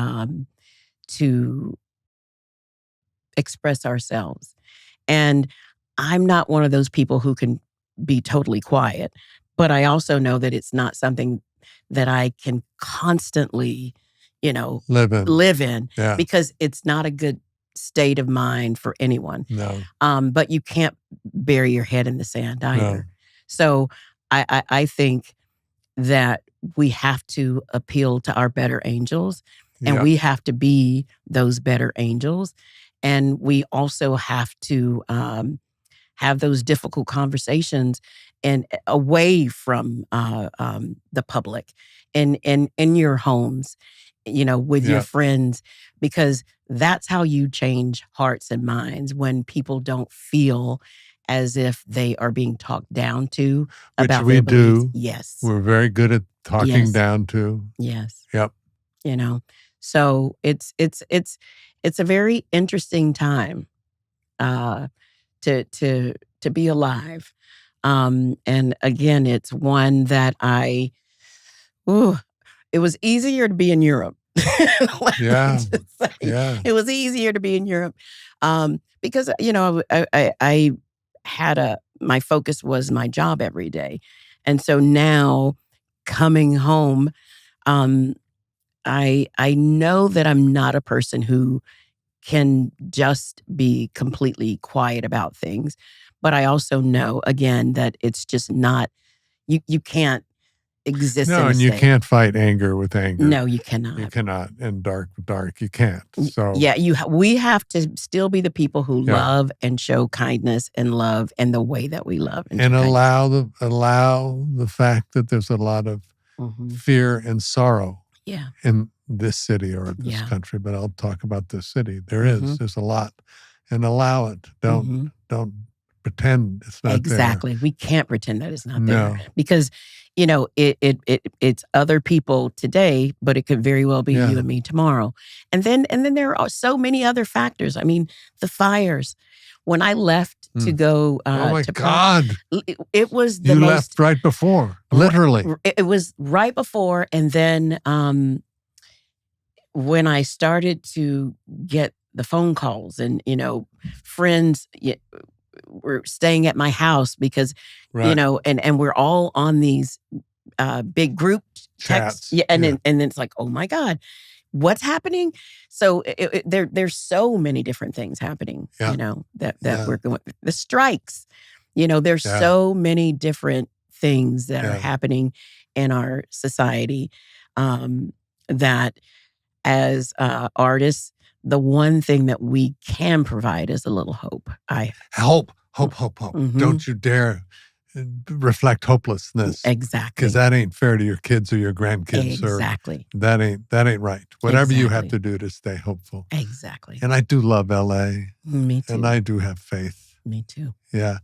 express ourselves. And I'm not one of those people who can be totally quiet, but I also know that it's not something that I can constantly, live in because it's not a good state of mind for anyone. No. But you can't bury your head in the sand either. No. So I think that we have to appeal to our better angels, and we have to be those better angels. And we also have to have those difficult conversations and away from the public and in your homes, with your friends, because that's how you change hearts and minds, when people don't feel as if they are being talked down to about we their beliefs. do. Yes. We're very good at talking down to. Yes. Yep. So it's a very interesting time to be alive. And again, it's one that it was easier to be in Europe. It was easier to be in Europe because I had my focus was my job every day, and so now coming home, I know that I'm not a person who can just be completely quiet about things, but I also know again that it's just not you can't exist. No, and you can't fight anger with anger. No, you cannot. You cannot, and dark with dark, you can't. So we have to still be the people who love and show kindness and love, and the way that we love and allow the fact that there's a lot of fear and sorrow in this city or this country. But I'll talk about this city. There's a lot, and allow it. Don't pretend it's not exactly there. We can't pretend that it's not there, because it's other people today, but it could very well be you and me tomorrow. And then there are so many other factors. I mean, the fires. When I left to go oh my God. It was the you most... left right before, literally. It was right before, and then when I started to get the phone calls and, friends were staying at my house because, and we're all on these big group texts. And then it's like, oh my God, what's happening? So there's so many different things happening, that we're going, the strikes, there's so many different things that are happening in our society, that as artists, the one thing that we can provide is a little hope. Hope. Don't you dare reflect hopelessness. Exactly. Because that ain't fair to your kids or your grandkids. Exactly. That ain't right. Whatever you have to do to stay hopeful. Exactly. And I do love LA. Me too. And I do have faith. Me too. Yeah.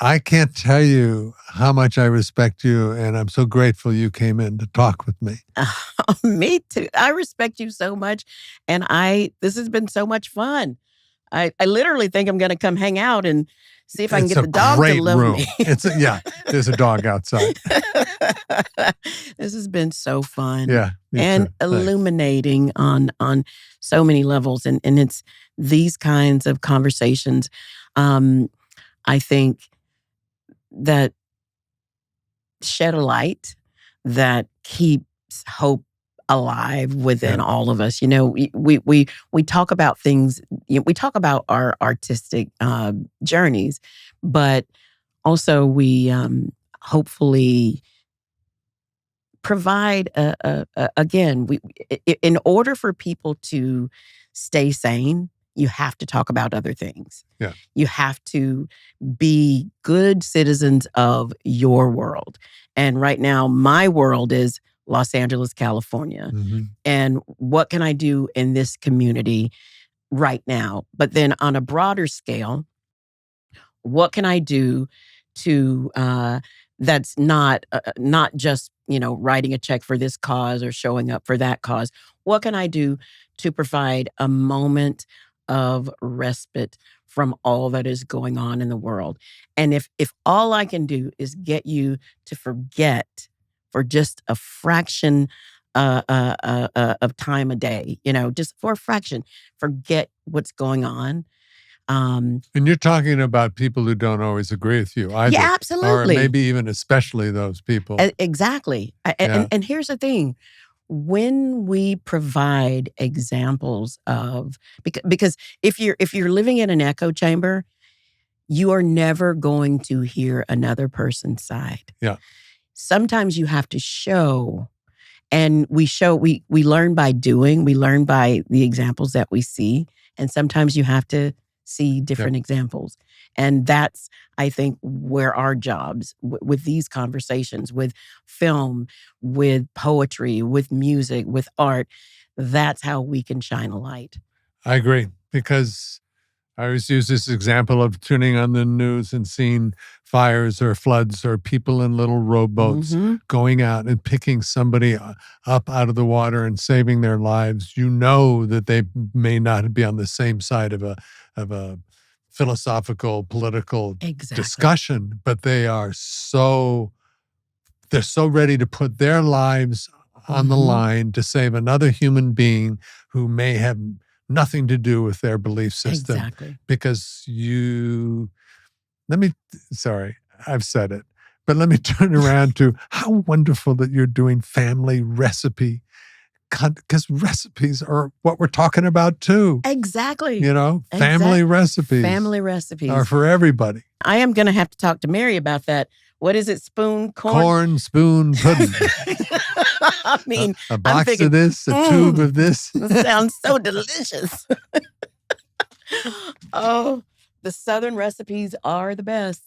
I can't tell you how much I respect you, and I'm so grateful you came in to talk with me. Me too. I respect you so much, and this has been so much fun. I literally think I'm going to come hang out and see if I can get the dog to love me. There's a dog outside. This has been so fun. Yeah. And illuminating on so many levels, and it's these kinds of conversations, I think, that shed a light, that keeps hope alive within all of us. We talk about things, we talk about our artistic journeys, but also we hopefully provide again, in order for people to stay sane, you have to talk about other things. Yeah. You have to be good citizens of your world. And right now, my world is Los Angeles, California. Mm-hmm. And what can I do in this community right now? But then on a broader scale, what can I do to that's not just writing a check for this cause or showing up for that cause? What can I do to provide a moment of respite from all that is going on in the world. And if all I can do is get you to forget for just a fraction of time a day, just for a fraction, forget what's going on. And you're talking about people who don't always agree with you either. Yeah, absolutely. Or maybe even especially those people. Exactly. And here's the thing. When we provide examples of, because if you're living in an echo chamber, you are never going to hear another person's side. Yeah. Sometimes you have to show, and we learn by doing, we learn by the examples that we see. And sometimes you have to see different examples. And that's, I think, where our jobs with these conversations, with film, with poetry, with music, with art, that's how we can shine a light. I agree, because I always use this example of tuning on the news and seeing fires or floods or people in little rowboats going out and picking somebody up out of the water and saving their lives. You know that they may not be on the same side of a philosophical, political discussion, but they're so ready to put their lives on the line to save another human being who may have nothing to do with their belief system. Exactly. Because sorry, I've said it, but let me turn around to how wonderful that you're doing family recipe, because recipes are what we're talking about too. Exactly. Family recipes. Family recipes are for everybody. I am going to have to talk to Mary about that. What is it? Corn spoon pudding. I mean, a box of this, a tube of this. Sounds so delicious. Oh, the Southern recipes are the best.